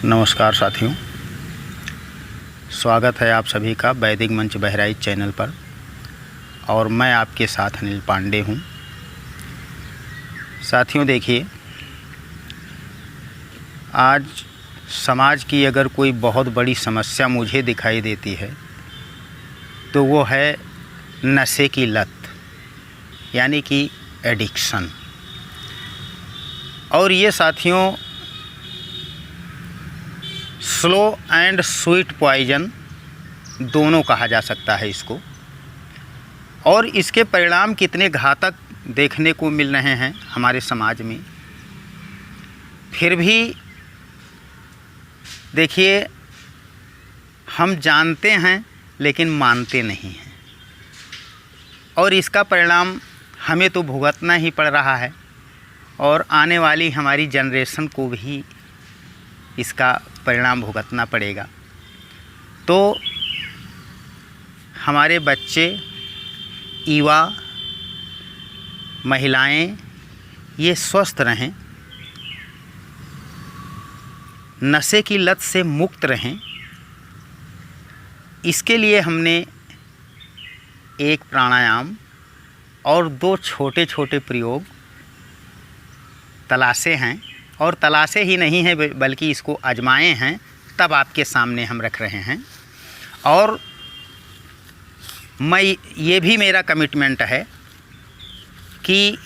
नमस्कार साथियों, स्वागत है आप सभी का वैदिक मंच बहराइच चैनल पर। और मैं आपके साथ अनिल पांडे हूं। साथियों देखिए, आज समाज की अगर कोई बहुत बड़ी समस्या मुझे दिखाई देती है तो वो है नशे की लत, यानी कि एडिक्शन। और ये साथियों स्लो एंड स्वीट पॉइजन दोनों कहा जा सकता है इसको। और इसके परिणाम कितने घातक देखने को मिल रहे हैं हमारे समाज में। फिर भी देखिए, हम जानते हैं लेकिन मानते नहीं हैं, और इसका परिणाम हमें तो भुगतना ही पड़ रहा है और आने वाली हमारी जनरेशन को भी इसका परिणाम भुगतना पड़ेगा। तो हमारे बच्चे, युवा, महिलाएं ये स्वस्थ रहें, नशे की लत से मुक्त रहें, इसके लिए हमने एक प्राणायाम और 2 छोटे छोटे प्रयोग तलाशे हैं। और तलाशे ही नहीं हैं बल्कि इसको आजमाए हैं, तब आपके सामने हम रख रहे हैं। और ये भी मेरा कमिटमेंट है कि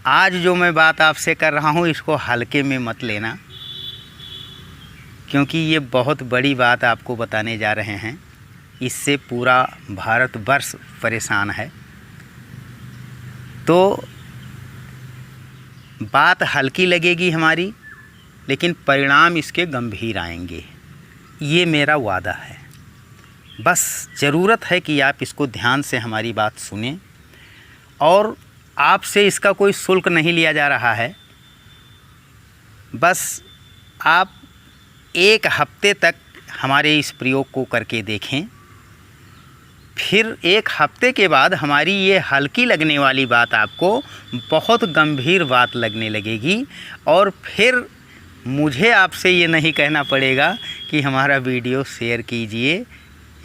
आज जो मैं बात आपसे कर रहा हूँ इसको हल्के में मत लेना, क्योंकि ये बहुत बड़ी बात आपको बताने जा रहे हैं। इससे पूरा भारतवर्ष परेशान है। तो बात हल्की लगेगी हमारी, लेकिन परिणाम इसके गंभीर आएंगे, ये मेरा वादा है। बस ज़रूरत है कि आप इसको ध्यान से हमारी बात सुनें। और आपसे इसका कोई शुल्क नहीं लिया जा रहा है। बस आप 1 हफ्ते तक हमारे इस प्रयोग को करके देखें। फिर 1 हफ्ते के बाद हमारी ये हल्की लगने वाली बात आपको बहुत गंभीर बात लगने लगेगी। और फिर मुझे आपसे ये नहीं कहना पड़ेगा कि हमारा वीडियो शेयर कीजिए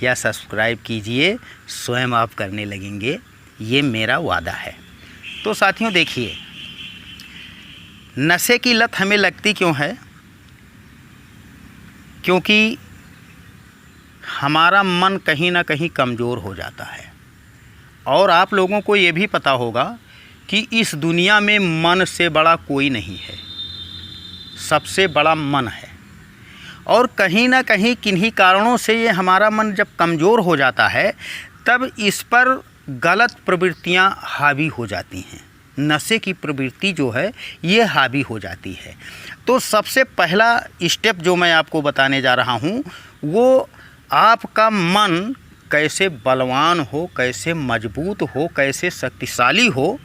या सब्सक्राइब कीजिए, स्वयं आप करने लगेंगे। ये मेरा वादा है। तो साथियों देखिए, नशे की लत हमें लगती क्यों है? क्योंकि हमारा मन कहीं ना कहीं कमज़ोर हो जाता है। और आप लोगों को ये भी पता होगा कि इस दुनिया में मन से बड़ा कोई नहीं है, सबसे बड़ा मन है। और कहीं ना कहीं किन्हीं कारणों से ये हमारा मन जब कमज़ोर हो जाता है तब इस पर गलत प्रवृत्तियां हावी हो जाती हैं। नशे की प्रवृत्ति जो है ये हावी हो जाती है। तो सबसे पहला स्टेप जो मैं आपको बताने जा रहा हूँ वो आपका मन कैसे बलवान हो, कैसे मजबूत हो, कैसे शक्तिशाली हो।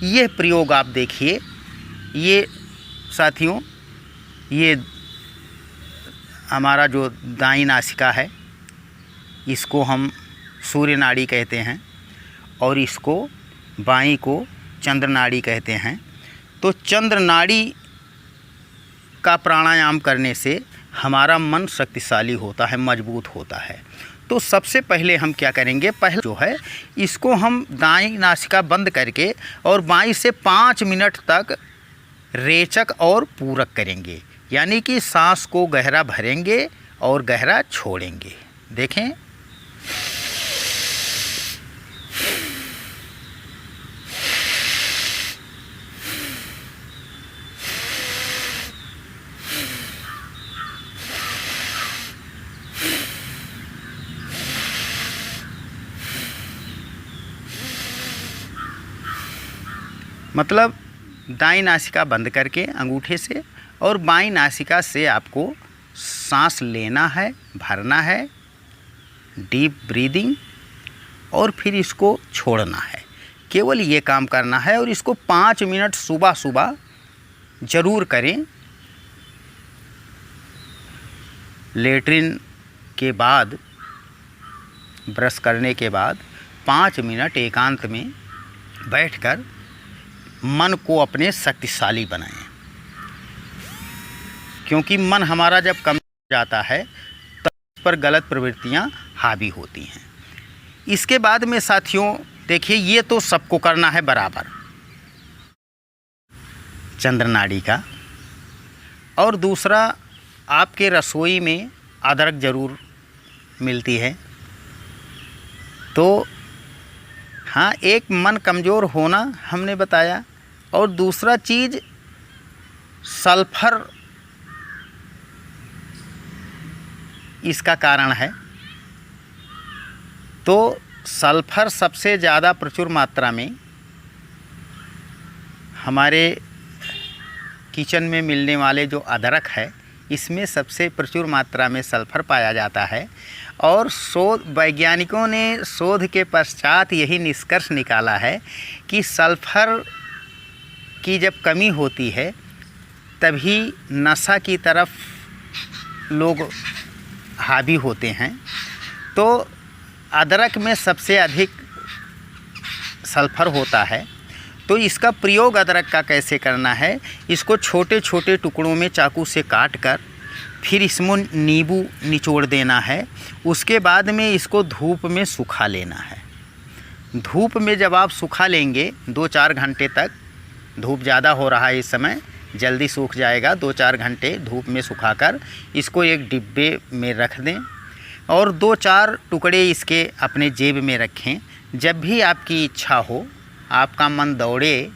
ये प्रयोग आप देखिए। ये साथियों, ये हमारा जो दाईं नासिका है इसको हम सूर्य नाड़ी कहते हैं, और इसको बाईं को चंद्र नाड़ी कहते हैं। तो चंद्र नाड़ी का प्राणायाम करने से हमारा मन शक्तिशाली होता है, मजबूत होता है। तो सबसे पहले हम क्या करेंगे, पहले जो है इसको हम दाईं नासिका बंद करके और बाईं से 5 मिनट तक रेचक और पूरक करेंगे। यानी कि सांस को गहरा भरेंगे और गहरा छोड़ेंगे। देखें, मतलब दाईं नासिका बंद करके अंगूठे से और बाईं नासिका से आपको सांस लेना है, भरना है, डीप ब्रीदिंग, और फिर इसको छोड़ना है। केवल ये काम करना है। और इसको 5 मिनट सुबह सुबह ज़रूर करें। लेट्रिन के बाद, ब्रश करने के बाद 5 मिनट एकांत में बैठकर मन को अपने शक्तिशाली बनाएं। क्योंकि मन हमारा जब कम जाता है तब उस पर गलत प्रवृत्तियां हावी होती हैं। इसके बाद में साथियों देखिए, ये तो सबको करना है बराबर चंद्र नाड़ी का। और दूसरा, आपके रसोई में अदरक ज़रूर मिलती है। तो हाँ, एक मन कमज़ोर होना हमने बताया, और दूसरा चीज़ सल्फर इसका कारण है। तो सल्फर सबसे ज़्यादा प्रचुर मात्रा में हमारे किचन में मिलने वाले जो अदरक है, इसमें सबसे प्रचुर मात्रा में सल्फर पाया जाता है। और वैज्ञानिकों ने शोध के पश्चात यही निष्कर्ष निकाला है कि सल्फर की जब कमी होती है तभी नशा की तरफ लोग हावी होते हैं। तो अदरक में सबसे अधिक सल्फर होता है। तो इसका प्रयोग अदरक का कैसे करना है, इसको छोटे छोटे टुकड़ों में चाकू से काट कर फिर इसमें नींबू निचोड़ देना है। उसके बाद में इसको धूप में सुखा लेना है। धूप में जब आप सुखा लेंगे 2-4 घंटे तक, धूप ज़्यादा हो रहा है इस समय, जल्दी सूख जाएगा, 2-4 घंटे धूप में सुखाकर इसको एक डिब्बे में रख दें और 2-4 टुकड़े इसके अपने जेब में रखें। जब भी आपकी इच्छा हो, आपका मन दौड़े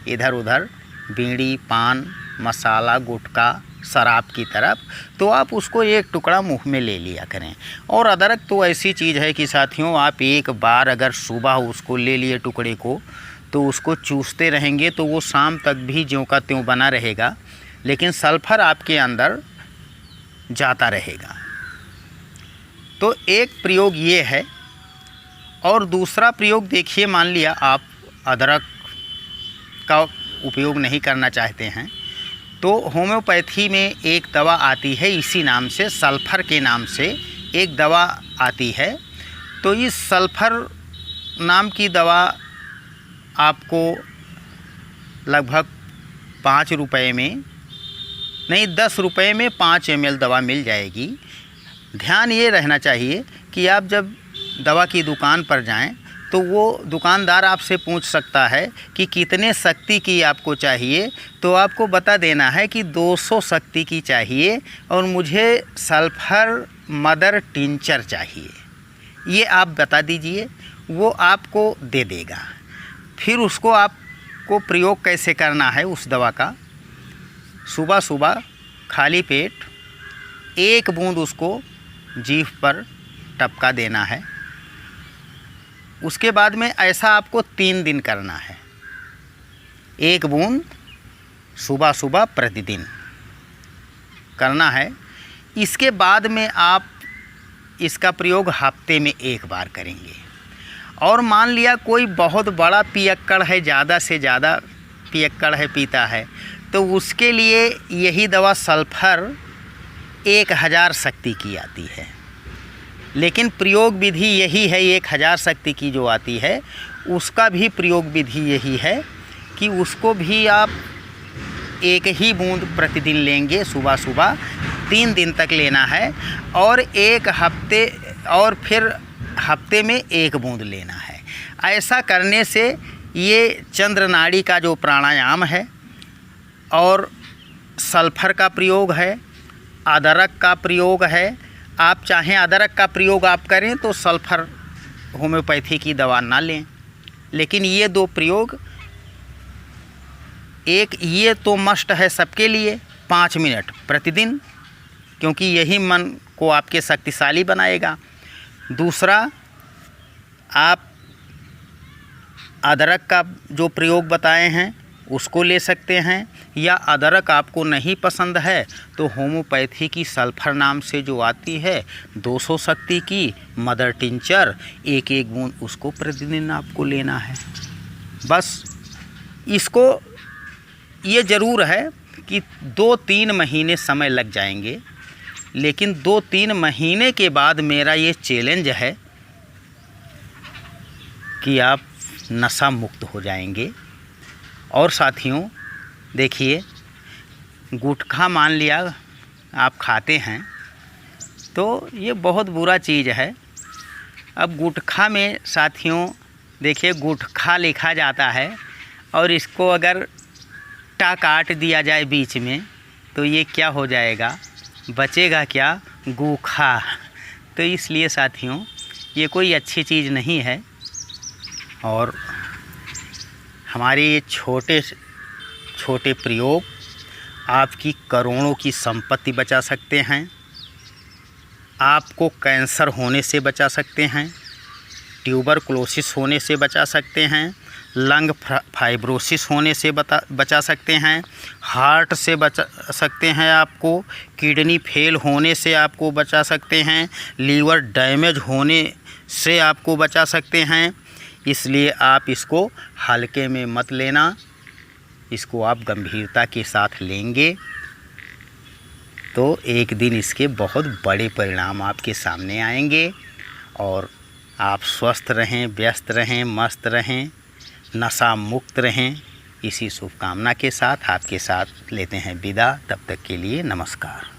इधर उधर बीड़ी, पान, मसाला, गुटखा, शराब की तरफ, तो आप उसको एक टुकड़ा मुंह में ले लिया करें। और अदरक तो ऐसी चीज़ है कि साथियों, आप एक बार अगर सुबह उसको ले लिए टुकड़े को, तो उसको चूसते रहेंगे तो वो शाम तक भी ज्यों का त्यों बना रहेगा, लेकिन सल्फर आपके अंदर जाता रहेगा। तो एक प्रयोग ये है। और दूसरा प्रयोग देखिए, मान लिया आप अदरक का उपयोग नहीं करना चाहते हैं, तो होम्योपैथी में एक दवा आती है इसी नाम से, सल्फर के नाम से एक दवा आती है। तो इस सल्फर नाम की दवा आपको लगभग 5 रुपये में नहीं 10 रुपये में 5 ml दवा मिल जाएगी। ध्यान ये रहना चाहिए कि आप जब दवा की दुकान पर जाएं तो वो दुकानदार आपसे पूछ सकता है कि कितने शक्ति की आपको चाहिए, तो आपको बता देना है कि 200 शक्ति की चाहिए और मुझे सल्फर मदर टिंचर चाहिए, ये आप बता दीजिए, वो आपको दे देगा। फिर उसको आपको प्रयोग कैसे करना है उस दवा का, सुबह सुबह खाली पेट 1 बूंद उसको जीभ पर टपका देना है। उसके बाद में ऐसा आपको 3 दिन करना है, 1 बूंद सुबह सुबह प्रतिदिन करना है। इसके बाद में आप इसका प्रयोग हफ्ते में 1 बार करेंगे। और मान लिया कोई बहुत बड़ा पियक्कड़ है, ज़्यादा से ज़्यादा पियक्कड़ है, पीता है, तो उसके लिए यही दवा सल्फर 1000 शक्ति की आती है। लेकिन प्रयोग विधि यही है, 1000 शक्ति की जो आती है उसका भी प्रयोग विधि यही है कि उसको भी आप 1 ही बूंद प्रतिदिन लेंगे, सुबह सुबह 3 दिन तक लेना है। और 1 हफ्ते और फिर हफ्ते में 1 बूंद लेना है। ऐसा करने से ये चंद्र नाड़ी का जो प्राणायाम है और सल्फर का प्रयोग है, अदरक का प्रयोग है, आप चाहें अदरक का प्रयोग आप करें तो सल्फर होम्योपैथी की दवा ना लें। लेकिन ये 2 प्रयोग, एक ये तो मस्ट है सबके लिए 5 मिनट प्रतिदिन, क्योंकि यही मन को आपके शक्तिशाली बनाएगा। दूसरा, आप अदरक का जो प्रयोग बताए हैं उसको ले सकते हैं, या अदरक आपको नहीं पसंद है तो होम्योपैथी की सल्फर नाम से जो आती है 200 शक्ति की मदर टिंचर, 1-1 बूंद उसको प्रतिदिन आपको लेना है। बस इसको ये ज़रूर है कि 2-3 महीने समय लग जाएंगे, लेकिन 2-3 महीने के बाद मेरा ये चैलेंज है कि आप नशा मुक्त हो जाएंगे। और साथियों देखिए, गुटखा मान लिया आप खाते हैं तो ये बहुत बुरा चीज़ है। अब गुटखा में साथियों देखिए, गुटखा लिखा जाता है और इसको अगर टा काट दिया जाए बीच में तो ये क्या हो जाएगा, बचेगा क्या, गुखा। तो इसलिए साथियों ये कोई अच्छी चीज़ नहीं है। और हमारे ये छोटे छोटे प्रयोग आपकी करोड़ों की संपत्ति बचा सकते हैं, आपको कैंसर होने से बचा सकते हैं, ट्यूबरकुलोसिस होने से बचा सकते हैं, लंग फाइब्रोसिस होने से बचा सकते हैं, हार्ट से बचा सकते हैं, आपको किडनी फेल होने से आपको बचा सकते हैं, लीवर डैमेज होने से आपको बचा सकते हैं। इसलिए आप इसको हल्के में मत लेना, इसको आप गंभीरता के साथ लेंगे तो एक दिन इसके बहुत बड़े परिणाम आपके सामने आएंगे और आप स्वस्थ रहें, व्यस्त रहें, मस्त रहें, नशा मुक्त रहें। इसी शुभकामना के साथ आपके साथ लेते हैं विदा। तब तक के लिए नमस्कार।